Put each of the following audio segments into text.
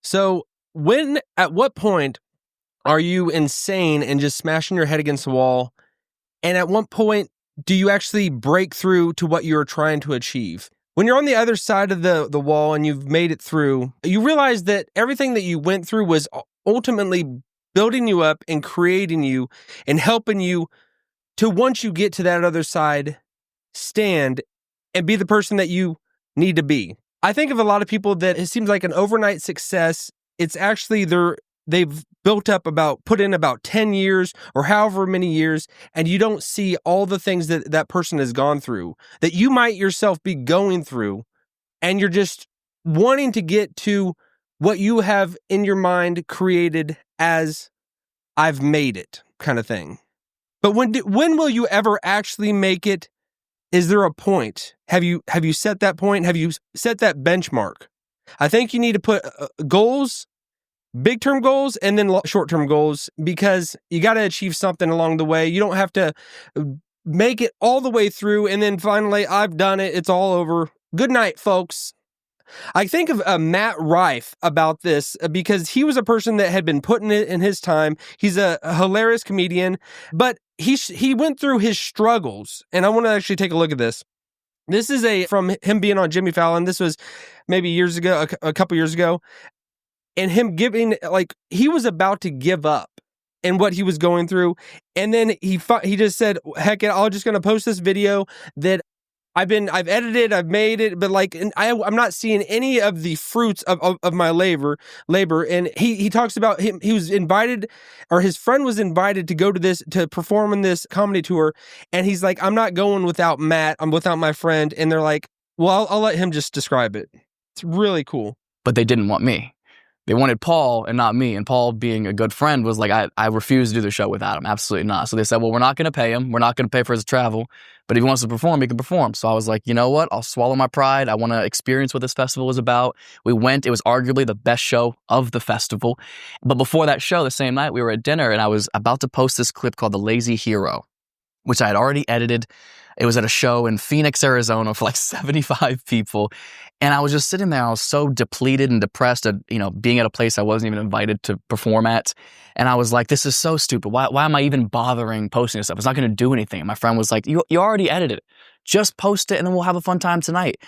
So at what point are you insane and just smashing your head against the wall? And at what point do you actually break through to what you're trying to achieve? When you're on the other side of the wall and you've made it through, you realize that everything that you went through was ultimately building you up and creating you and helping you to, once you get to that other side, stand and be the person that you need to be. I think of a lot of people that it seems like an overnight success. It's actually they've put in about 10 years or however many years, and you don't see all the things that person has gone through, that you might yourself be going through, and you're just wanting to get to what you have in your mind created as I've made it kind of thing. But when will you ever actually make it? Is there a point? Have you set that point? Have you set that benchmark? I think you need to put goals, big-term goals, and then short-term goals, because you got to achieve something along the way. You don't have to make it all the way through and then finally, I've done it, it's all over. Good night, folks. I think of Matt Rife about this because he was a person that had been putting it in his time. He's a hilarious comedian, but he went through his struggles, and I want to actually take a look at this. This is from him being on Jimmy Fallon. This was maybe years ago, a couple years ago, and him giving, like, he was about to give up in what he was going through, and then he just said, "Heck it, I'm just going to post this video that I've edited, I've made it, but like, I'm not seeing any of the fruits of my labor. And he talks about he was invited, or his friend was invited to go to perform in this comedy tour. And he's like, I'm not going without Matt. I'm without my friend. And they're like, well, I'll let him just describe it. It's really cool. But they didn't want me. They wanted Paul and not me. And Paul, being a good friend, was like, I refuse to do the show without him. Absolutely not. So they said, well, we're not going to pay him. We're not going to pay for his travel. But if he wants to perform, he can perform. So I was like, you know what? I'll swallow my pride. I want to experience what this festival was about. We went. It was arguably the best show of the festival. But before that show, the same night, we were at dinner, and I was about to post this clip called The Lazy Hero, which I had already edited. It was at a show in Phoenix, Arizona for like 75 people. And I was just sitting there. I was so depleted and depressed at, being at a place I wasn't even invited to perform at. And I was like, this is so stupid. Why am I even bothering posting this stuff? It's not going to do anything. And my friend was like, you already edited it. Just post it and then we'll have a fun time tonight.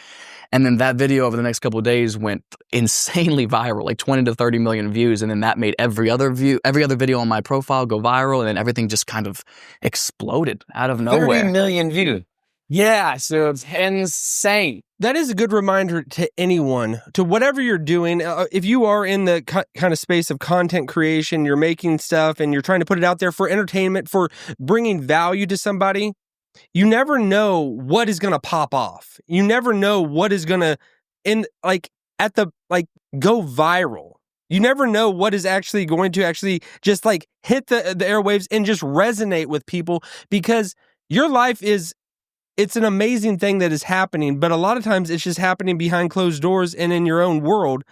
And then that video over the next couple of days went insanely viral, like 20 to 30 million views. And then that made every other video on my profile go viral. And then everything just kind of exploded out of nowhere. 30 million views. Yeah, so it's insane. That is a good reminder to anyone, to whatever you're doing. If you are in the kind of space of content creation, you're making stuff and you're trying to put it out there for entertainment, for bringing value to somebody, you never know what is going to pop off. You never know what is going to go viral. You never know what is actually going to actually just like hit the airwaves and just resonate with people, because your life it's an amazing thing that is happening, but a lot of times it's just happening behind closed doors and in your own world.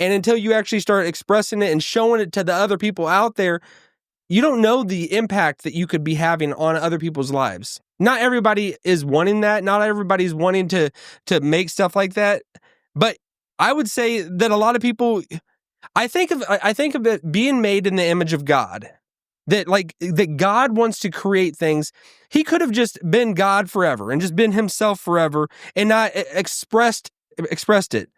And until you actually start expressing it and showing it to the other people out there, you don't know the impact that you could be having on other people's lives. Not everybody is wanting that. Not everybody's wanting to make stuff like that. But I would say that a lot of people, I think of it being made in the image of God. That God wants to create things. He could have just been God forever and just been himself forever and not expressed it.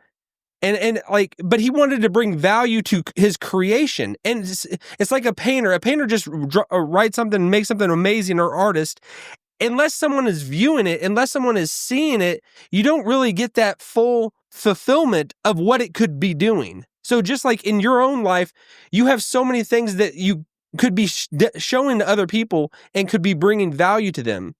But he wanted to bring value to his creation. And it's like a painter. A painter just writes something, makes something amazing, or artist. Unless someone is viewing it, unless someone is seeing it, you don't really get that full fulfillment of what it could be doing. So just like in your own life, you have so many things that you could be showing to other people and could be bringing value to them.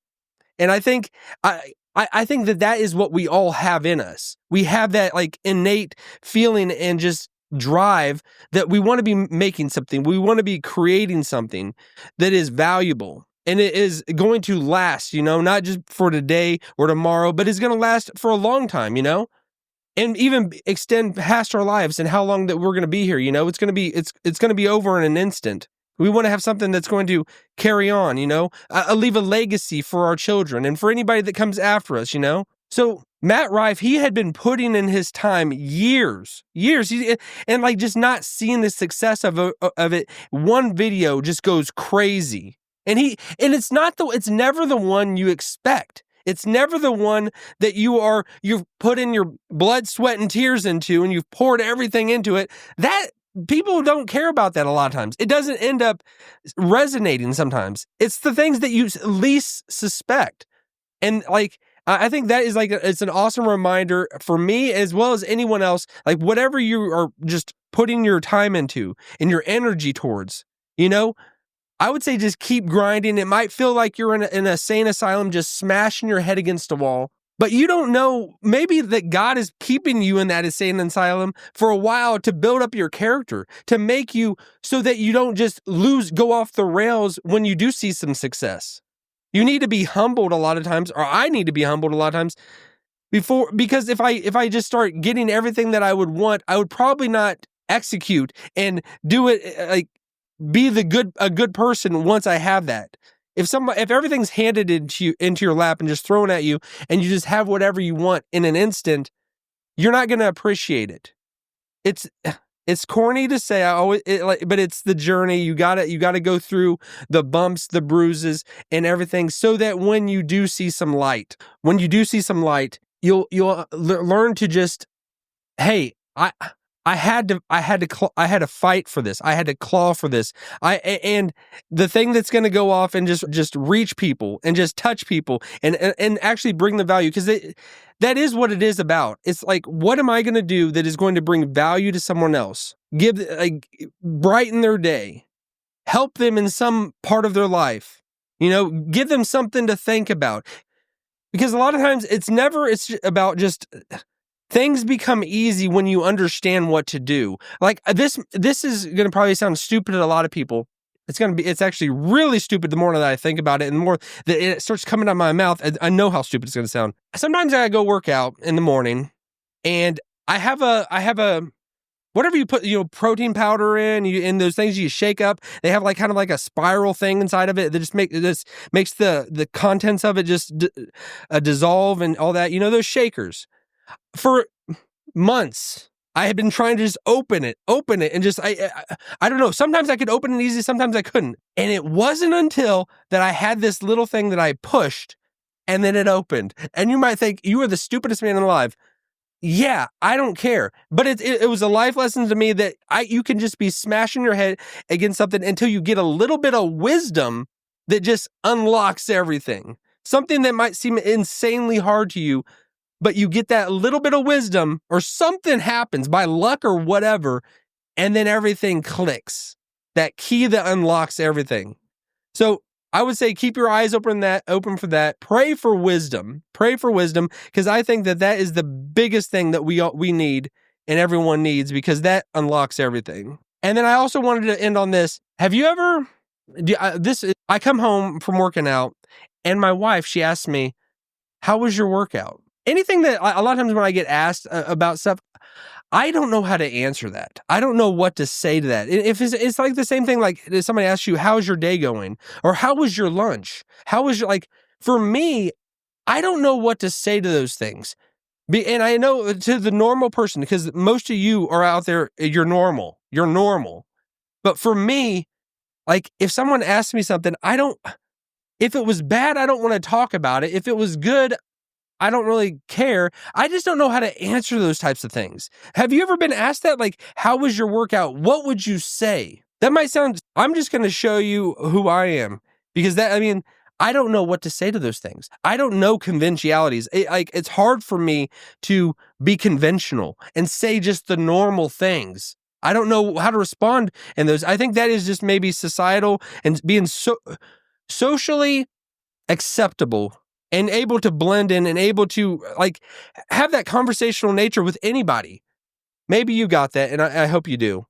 And I think I think that is what we all have in us. We have that like innate feeling and just drive that we want to be making something. We want to be creating something that is valuable and it is going to last, not just for today or tomorrow, but it's going to last for a long time, and even extend past our lives and how long that we're going to be here. It's going to be over in an instant. We want to have something that's going to carry on, leave a legacy for our children and for anybody that comes after us, So Matt Rife, he had been putting in his time years, and like just not seeing the success of it. One video just goes crazy, and it's never the one you expect. It's never the one that you've put in your blood, sweat, and tears into, and you've poured everything into it. That people don't care about that a lot of times. It doesn't end up resonating sometimes. It's the things that you least suspect. And like, I think that is like, it's an awesome reminder for me as well as anyone else, like whatever you are just putting your time into and your energy towards, I would say just keep grinding. It might feel like you're in a sane asylum, just smashing your head against a wall. But you don't know, maybe that God is keeping you in that insane asylum for a while to build up your character, to make you so that you don't just go off the rails when you do see some success. You need to be humbled a lot of times, or I need to be humbled a lot of times because if I just start getting everything that I would want, I would probably not execute and do it like be a good person once I have that. If everything's handed into your lap and just thrown at you, and you just have whatever you want in an instant, you're not going to appreciate it. It's corny to say, but it's the journey. You gotta go through the bumps, the bruises, and everything, so that when you do see some light, you'll learn to just, hey, I had to fight for this. I had to claw for this. And the thing that's going to go off and just reach people and just touch people and actually bring the value, because that is what it is about. It's like, what am I going to do that is going to bring value to someone else? Brighten their day, help them in some part of their life. Give them something to think about. Because a lot of times it's about just things become easy when you understand what to do. Like this is going to probably sound stupid to a lot of people. It's actually really stupid the more that I think about it, and the more that it starts coming out of my mouth. I know how stupid it's going to sound. Sometimes I go work out in the morning, and I have a whatever you put, protein powder in those things you shake up. They have kind of like a spiral thing inside of it that just makes the contents of it just dissolve and all that. Those shakers. For months, I had been trying to just open it, and just I don't know. Sometimes I could open it easy, sometimes I couldn't. And it wasn't until that I had this little thing that I pushed, and then it opened. And you might think you are the stupidest man alive. Yeah, I don't care. But it was a life lesson to me that you can just be smashing your head against something until you get a little bit of wisdom that just unlocks everything. Something that might seem insanely hard to you, but you get that little bit of wisdom, or something happens by luck or whatever, and then everything clicks. That key that unlocks everything. So I would say keep your eyes open for that. Pray for wisdom, because I think that is the biggest thing that we need and everyone needs, because that unlocks everything. And then I also wanted to end on this. Have you ever? I come home from working out, and my wife, she asked me, "How was your workout?" Anything that a lot of times when I get asked about stuff, I don't know how to answer that. I don't know what to say to that. If it's like the same thing, like if somebody asks you, how's your day going? Or how was your lunch? How was for me, I don't know what to say to those things. And I know to the normal person, because most of you are out there, you're normal. But for me, if someone asks me something, if it was bad, I don't want to talk about it. If it was good, I don't really care. I just don't know how to answer those types of things. Have you ever been asked that? How was your workout? What would you say? That might sound, I'm just going to show you who I am, because I don't know what to say to those things. I don't know conventionalities. It's hard for me to be conventional and say just the normal things. I don't know how to respond in those. I think that is just maybe societal and being socially acceptable and able to blend in and able to have that conversational nature with anybody. Maybe you got that, and I hope you do.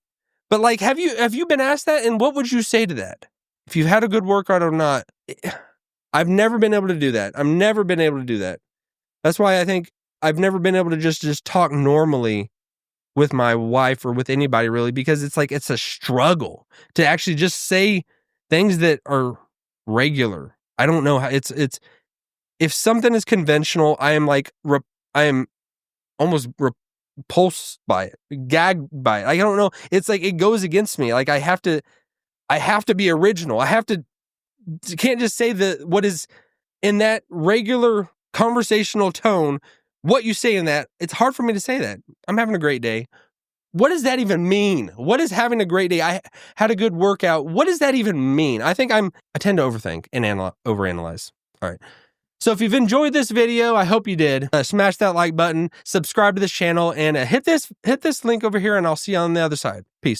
But have you been asked that, and what would you say to that? If you've had a good workout or not? I've never been able to do that. I've never been able to do that. That's why I think I've never been able to just talk normally with my wife or with anybody really, because it's a struggle to actually just say things that are regular. I don't know how if something is conventional, I am like, I am almost repulsed by it, gagged by it. I don't know. It's like, it goes against me. Like I have to be original. Can't just say what is in that regular conversational tone, what you say in that. It's hard for me to say that. I'm having a great day. What does that even mean? What is having a great day? I had a good workout. What does that even mean? I tend to overthink and overanalyze. All right. So if you've enjoyed this video, I hope you did. Smash that like button, subscribe to this channel, and hit this link over here, and I'll see you on the other side. Peace.